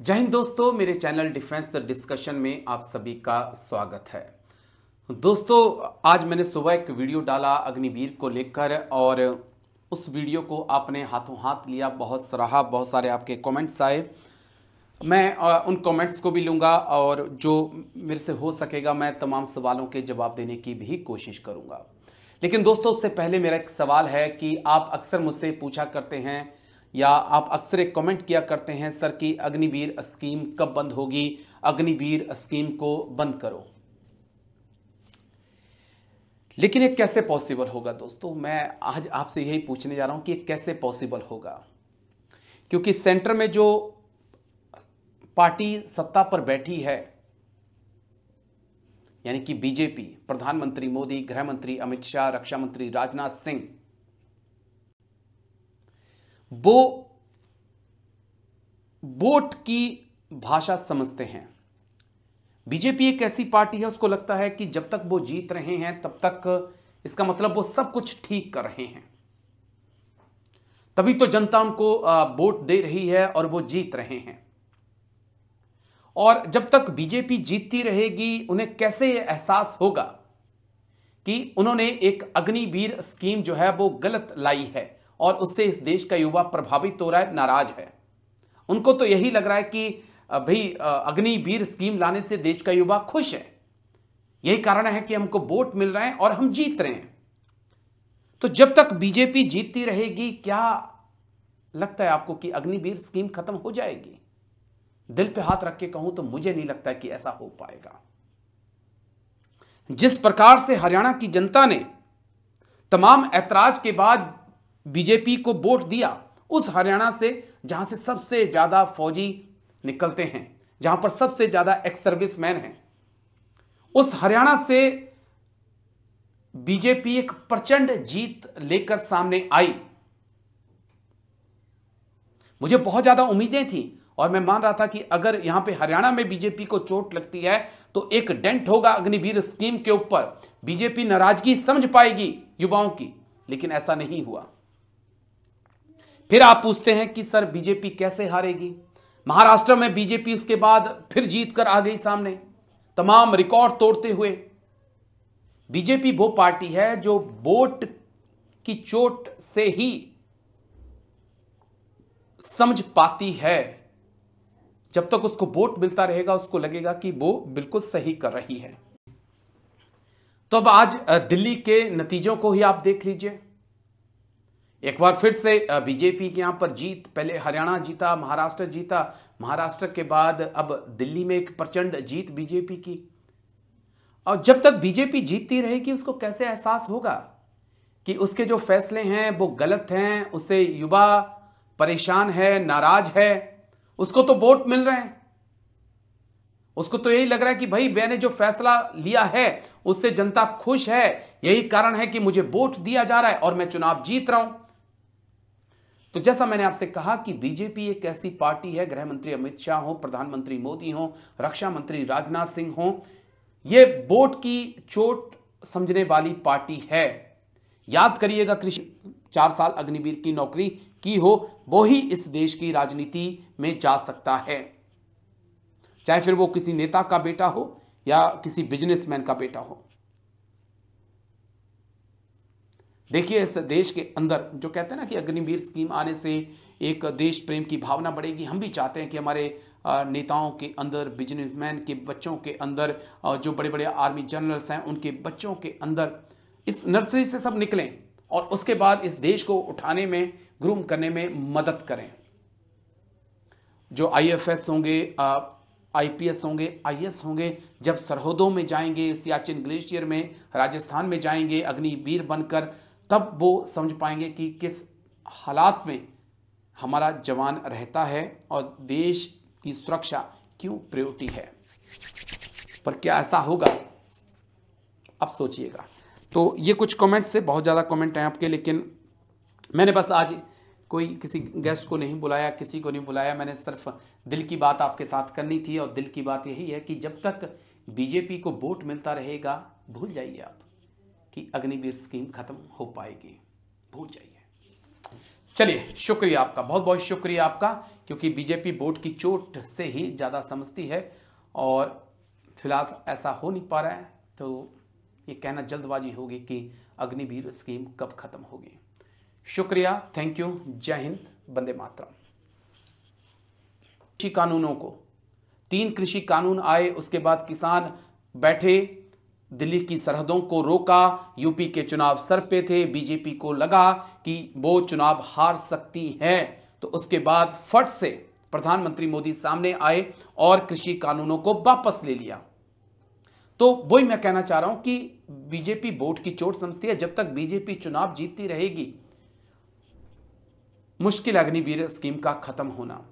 जय हिंद दोस्तों, मेरे चैनल डिफेंस डिस्कशन में आप सभी का स्वागत है। दोस्तों, आज मैंने सुबह एक वीडियो डाला अग्निवीर को लेकर और उस वीडियो को आपने हाथों हाथ लिया, बहुत सराहा, बहुत सारे आपके कमेंट्स आए। मैं उन कमेंट्स को भी लूँगा और जो मेरे से हो सकेगा मैं तमाम सवालों के जवाब देने की भी कोशिश करूँगा। लेकिन दोस्तों, उससे पहले मेरा एक सवाल है कि आप अक्सर मुझसे पूछा करते हैं या आप अक्सर एक कमेंट किया करते हैं, सर की अग्निवीर स्कीम कब बंद होगी, अग्निवीर स्कीम को बंद करो। लेकिन ये कैसे पॉसिबल होगा दोस्तों? मैं आज आपसे यही पूछने जा रहा हूं कि ये कैसे पॉसिबल होगा, क्योंकि सेंटर में जो पार्टी सत्ता पर बैठी है, यानी कि बीजेपी, प्रधानमंत्री मोदी, गृह मंत्री अमित शाह, रक्षा मंत्री राजनाथ सिंह, वो वोट की भाषा समझते हैं। बीजेपी एक ऐसी पार्टी है, उसको लगता है कि जब तक वो जीत रहे हैं तब तक इसका मतलब वो सब कुछ ठीक कर रहे हैं, तभी तो जनता उनको वोट दे रही है और वो जीत रहे हैं। और जब तक बीजेपी जीतती रहेगी, उन्हें कैसे ये एहसास होगा कि उन्होंने एक अग्निवीर स्कीम जो है वो गलत लाई है और उससे इस देश का युवा प्रभावित हो रहा है, नाराज है। उनको तो यही लग रहा है कि भाई अग्निवीर स्कीम लाने से देश का युवा खुश है, यही कारण है कि हमको वोट मिल रहे हैं और हम जीत रहे हैं। तो जब तक बीजेपी जीतती रहेगी, क्या लगता है आपको कि अग्निवीर स्कीम खत्म हो जाएगी? दिल पे हाथ रख के कहूं तो मुझे नहीं लगता कि ऐसा हो पाएगा। जिस प्रकार से हरियाणा की जनता ने तमाम ऐतराज के बाद बीजेपी को वोट दिया, उस हरियाणा से जहां से सबसे ज्यादा फौजी निकलते हैं, जहां पर सबसे ज्यादा एक्स सर्विसमैन हैं, उस हरियाणा से बीजेपी एक प्रचंड जीत लेकर सामने आई। मुझे बहुत ज्यादा उम्मीदें थी और मैं मान रहा था कि अगर यहां पे हरियाणा में बीजेपी को चोट लगती है तो एक डेंट होगा अग्निवीर स्कीम के ऊपर, बीजेपी नाराजगी समझ पाएगी युवाओं की, लेकिन ऐसा नहीं हुआ। फिर आप पूछते हैं कि सर बीजेपी कैसे हारेगी? महाराष्ट्र में बीजेपी उसके बाद फिर जीत कर आ गई सामने, तमाम रिकॉर्ड तोड़ते हुए। बीजेपी वो पार्टी है जो वोट की चोट से ही समझ पाती है। जब तक उसको वोट मिलता रहेगा, उसको लगेगा कि वो बिल्कुल सही कर रही है। तो अब आज दिल्ली के नतीजों को ही आप देख लीजिए। एक बार फिर से बीजेपी के यहां पर जीत, पहले हरियाणा जीता, महाराष्ट्र जीता, महाराष्ट्र के बाद अब दिल्ली में एक प्रचंड जीत बीजेपी की। और जब तक बीजेपी जीतती रहेगी, उसको कैसे एहसास होगा कि उसके जो फैसले हैं वो गलत हैं, उससे युवा परेशान है, नाराज है, उसको तो वोट मिल रहे हैं, उसको तो यही लग रहा है कि भाई मैंने जो फैसला लिया है उससे जनता खुश है, यही कारण है कि मुझे वोट दिया जा रहा है और मैं चुनाव जीत रहा हूं। तो जैसा मैंने आपसे कहा कि बीजेपी एक ऐसी पार्टी है, गृह मंत्री अमित शाह हो, प्रधानमंत्री मोदी हो, रक्षा मंत्री राजनाथ सिंह हो, ये वोट की चोट समझने वाली पार्टी है। याद करिएगा, कृषि 4 साल अग्निवीर की नौकरी की हो, वो ही इस देश की राजनीति में जा सकता है, चाहे फिर वो किसी नेता का बेटा हो या किसी बिजनेसमैन का बेटा हो। देखिए, इस देश के अंदर जो कहते हैं ना कि अग्निवीर स्कीम आने से एक देश प्रेम की भावना बढ़ेगी। हम भी चाहते हैं कि हमारे नेताओं के अंदर, बिजनेसमैन के बच्चों के अंदर, जो बड़े बड़े आर्मी जनरल्स हैं उनके बच्चों के अंदर इस नर्सरी से सब निकलें और उसके बाद इस देश को उठाने में, ग्रूम करने में मदद करें। जो आईएफएस होंगे, आईपीएस होंगे, आईएएस होंगे, जब सरहदों में जाएंगे, सियाचिन ग्लेशियर में, राजस्थान में जाएंगे अग्निवीर बनकर, तब वो समझ पाएंगे कि किस हालात में हमारा जवान रहता है और देश की सुरक्षा क्यों प्रायोरिटी है। पर क्या ऐसा होगा? अब सोचिएगा। तो ये कुछ कमेंट्स से, बहुत ज़्यादा कमेंट हैं आपके, लेकिन मैंने बस आज कोई किसी गेस्ट को नहीं बुलाया, किसी को नहीं बुलाया, मैंने सिर्फ दिल की बात आपके साथ करनी थी। और दिल की बात यही है कि जब तक बीजेपी को वोट मिलता रहेगा, भूल जाइए आप कि अग्निवीर स्कीम खत्म हो पाएगी, भूल जाइए। चलिए, शुक्रिया आपका, बहुत बहुत शुक्रिया आपका, क्योंकि बीजेपी वोट की चोट से ही ज़्यादा समझती है और फिलहाल ऐसा हो नहीं पा रहा है, तो ये कहना जल्दबाजी होगी कि अग्निवीर स्कीम कब खत्म होगी। शुक्रिया, थैंक यू, जय हिंद, वंदे मातरम। कृषि कानूनों को 3 कृषि कानून आए, उसके बाद किसान बैठे, दिल्ली की सरहदों को रोका, यूपी के चुनाव सर पे थे, बीजेपी को लगा कि वो चुनाव हार सकती है, तो उसके बाद फट से प्रधानमंत्री मोदी सामने आए और कृषि कानूनों को वापस ले लिया। तो वही मैं कहना चाह रहा हूं कि बीजेपी वोट की चोट समझती है। जब तक बीजेपी चुनाव जीतती रहेगी, मुश्किल अग्निवीर स्कीम का खत्म होना।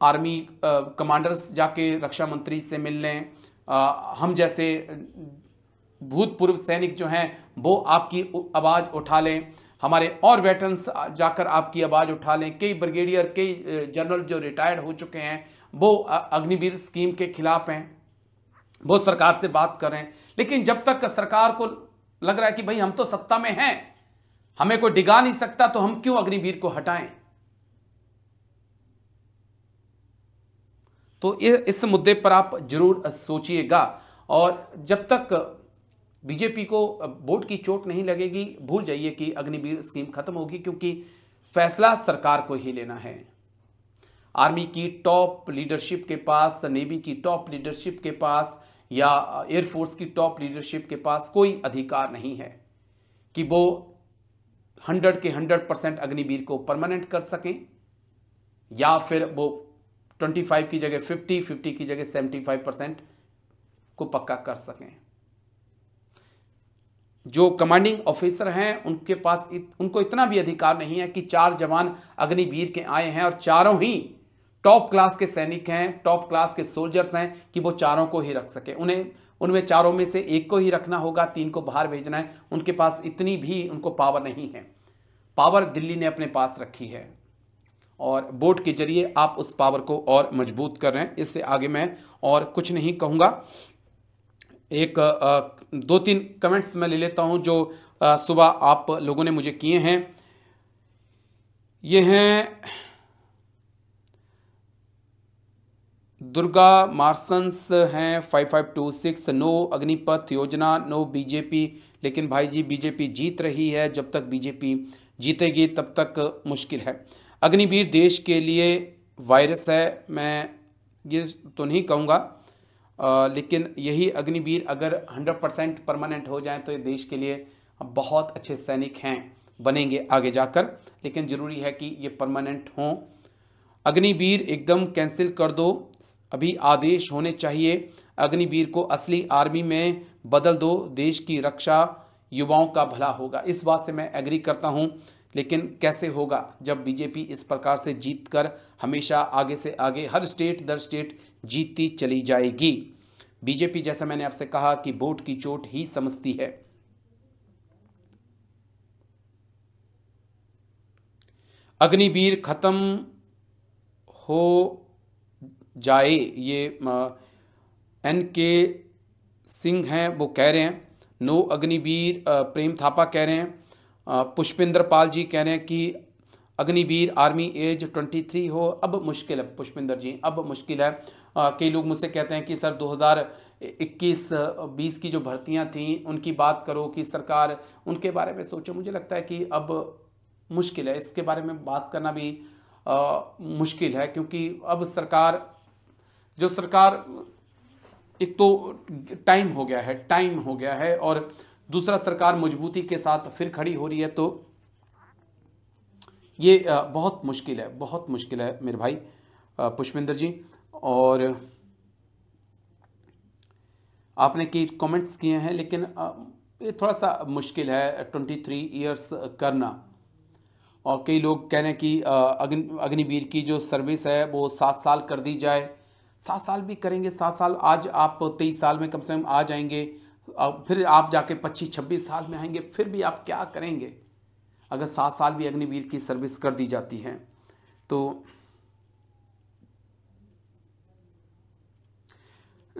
आर्मी कमांडर्स जाके रक्षा मंत्री से मिल लें, हम जैसे भूतपूर्व सैनिक जो हैं वो आपकी आवाज़ उठा लें, हमारे और वेटरन्स जाकर आपकी आवाज़ उठा लें, कई ब्रिगेडियर, कई जनरल जो रिटायर्ड हो चुके हैं वो अग्निवीर स्कीम के खिलाफ हैं, वो सरकार से बात कर रहे हैं। लेकिन जब तक सरकार को लग रहा है कि भाई हम तो सत्ता में हैं, हमें कोई डिगा नहीं सकता, तो हम क्यों अग्निवीर को हटाएं। तो इस मुद्दे पर आप जरूर सोचिएगा। और जब तक बीजेपी को वोट की चोट नहीं लगेगी, भूल जाइए कि अग्निवीर स्कीम खत्म होगी, क्योंकि फैसला सरकार को ही लेना है। आर्मी की टॉप लीडरशिप के पास, नेवी की टॉप लीडरशिप के पास या एयरफोर्स की टॉप लीडरशिप के पास कोई अधिकार नहीं है कि वो 100 के 100% अग्निवीर को परमानेंट कर सकें, या फिर वो 25 की जगह 50 की जगह 75% को पक्का कर सकें। जो कमांडिंग ऑफिसर हैं उनके पास उनको इतना भी अधिकार नहीं है कि 4 जवान अग्निवीर के आए हैं और चारों ही टॉप क्लास के सैनिक हैं, टॉप क्लास के सोल्जर्स हैं, कि वो चारों को ही रख सके। उन्हें उनमें चारों में से एक को ही रखना होगा, 3 को बाहर भेजना है। उनके पास इतनी भी उनको पावर नहीं है। पावर दिल्ली ने अपने पास रखी है और वोट के जरिए आप उस पावर को और मजबूत कर रहे हैं। इससे आगे मैं और कुछ नहीं कहूँगा। एक 2-3 कमेंट्स मैं ले लेता हूं जो सुबह आप लोगों ने मुझे किए हैं। ये हैं दुर्गा मार्सन्स हैं 5526, नो अग्निपथ योजना, नो बीजेपी। लेकिन भाई जी, बीजेपी जीत रही है, जब तक बीजेपी जीतेगी तब तक मुश्किल है। अग्निवीर देश के लिए वायरस है, मैं ये तो नहीं कहूँगा, लेकिन यही अग्निवीर अगर 100% परमानेंट हो जाए तो ये देश के लिए बहुत अच्छे सैनिक हैं, बनेंगे आगे जाकर। लेकिन ज़रूरी है कि ये परमानेंट हों। अग्निवीर एकदम कैंसिल कर दो, अभी आदेश होने चाहिए। अग्निवीर को असली आर्मी में बदल दो, देश की रक्षा, युवाओं का भला होगा। इस बात से मैं एग्री करता हूँ, लेकिन कैसे होगा जब बीजेपी इस प्रकार से जीत कर हमेशा आगे से आगे हर स्टेट दर स्टेट जीतती चली जाएगी। बीजेपी, जैसा मैंने आपसे कहा, कि वोट की चोट ही समझती है। अग्निवीर खत्म हो जाए, ये NK सिंह हैं, वो कह रहे हैं नो अग्निवीर। प्रेम थापा कह रहे हैं, पुष्पिंदर पाल जी कह रहे हैं कि अग्निवीर आर्मी एज 23 हो। अब मुश्किल है पुष्पिंदर जी, अब मुश्किल है। कई लोग मुझसे कहते हैं कि सर 2021-20 की जो भर्तियां थीं उनकी बात करो, कि सरकार उनके बारे में सोचो। मुझे लगता है कि अब मुश्किल है, इसके बारे में बात करना भी मुश्किल है, क्योंकि अब सरकार एक तो टाइम हो गया है और दूसरा सरकार मजबूती के साथ फिर खड़ी हो रही है। तो ये बहुत मुश्किल है मेरे भाई पुष्पिंदर जी। और आपने कई कमेंट्स किए हैं, लेकिन ये थोड़ा सा मुश्किल है 23 इयर्स करना। और कई लोग कह रहे हैं कि अग्निवीर की जो सर्विस है वो 7 साल कर दी जाए। 7 साल भी करेंगे, 7 साल, आज आप 23 साल में कम से कम आ जाएंगे, फिर आप जाके 25-26 साल में आएंगे, फिर भी आप क्या करेंगे अगर 7 साल भी अग्निवीर की सर्विस कर दी जाती है। तो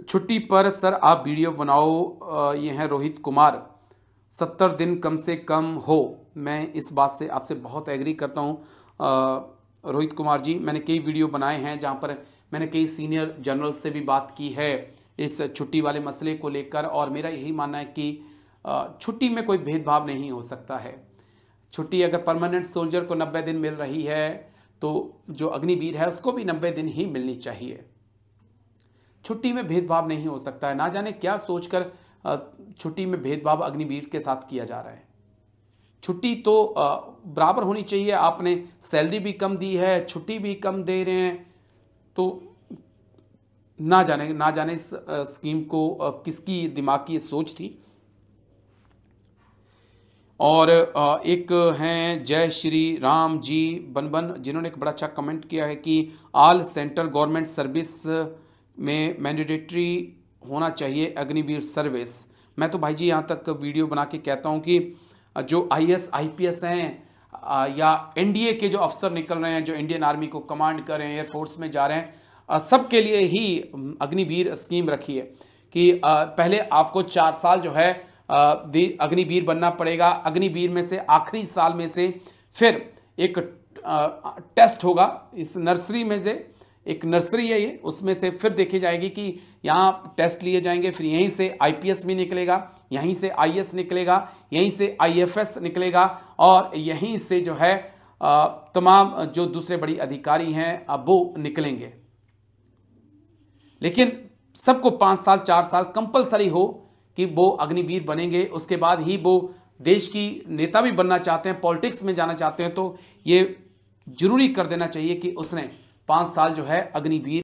छुट्टी पर सर आप वीडियो बनाओ। ये हैं रोहित कुमार, 70 दिन कम से कम हो। मैं इस बात से आपसे बहुत एग्री करता हूँ रोहित कुमार जी। मैंने कई वीडियो बनाए हैं जहाँ पर मैंने कई सीनियर जनरल से भी बात की है इस छुट्टी वाले मसले को लेकर, और मेरा यही मानना है कि छुट्टी में कोई भेदभाव नहीं हो सकता है। छुट्टी अगर परमानेंट सोल्जर को 90 दिन मिल रही है तो जो अग्निवीर है उसको भी 90 दिन ही मिलनी चाहिए। छुट्टी में भेदभाव नहीं हो सकता है। ना जाने क्या सोचकर छुट्टी में भेदभाव अग्निवीर के साथ किया जा रहा है। छुट्टी तो बराबर होनी चाहिए। आपने सैलरी भी कम दी है, छुट्टी भी कम दे रहे हैं, तो ना जाने इस स्कीम को किसकी दिमाग की सोच थी। और एक हैं जय श्री राम जी बनबन, जिन्होंने एक बड़ा अच्छा कमेंट किया है कि ऑल सेंट्रल गवर्नमेंट सर्विस में मैंडेटरी होना चाहिए अग्निवीर सर्विस। मैं तो भाई जी यहाँ तक वीडियो बना के कहता हूँ कि जो IAS IPS हैं या NDA के जो अफसर निकल रहे हैं, जो इंडियन आर्मी को कमांड कर रहे हैं, एयरफोर्स में जा रहे हैं, सबके लिए ही अग्निवीर स्कीम रखी है कि पहले आपको 4 साल जो है अग्निवीर बनना पड़ेगा। अग्निवीर में से आखिरी साल में से फिर एक टेस्ट होगा। इस नर्सरी में से एक नर्सरी है ये, उसमें से फिर देखी जाएगी कि यहाँ टेस्ट लिए जाएंगे, फिर यहीं से IPS भी निकलेगा, यहीं से IAS निकलेगा, यहीं से IFS निकलेगा, और यहीं से जो है तमाम जो दूसरे बड़ी अधिकारी हैं वो निकलेंगे। लेकिन सबको 5 साल 4 साल कंपलसरी हो कि वो अग्निवीर बनेंगे। उसके बाद ही वो देश की नेता भी बनना चाहते हैं, पॉलिटिक्स में जाना चाहते हैं, तो ये जरूरी कर देना चाहिए कि उसने 5 साल जो है अग्निवीर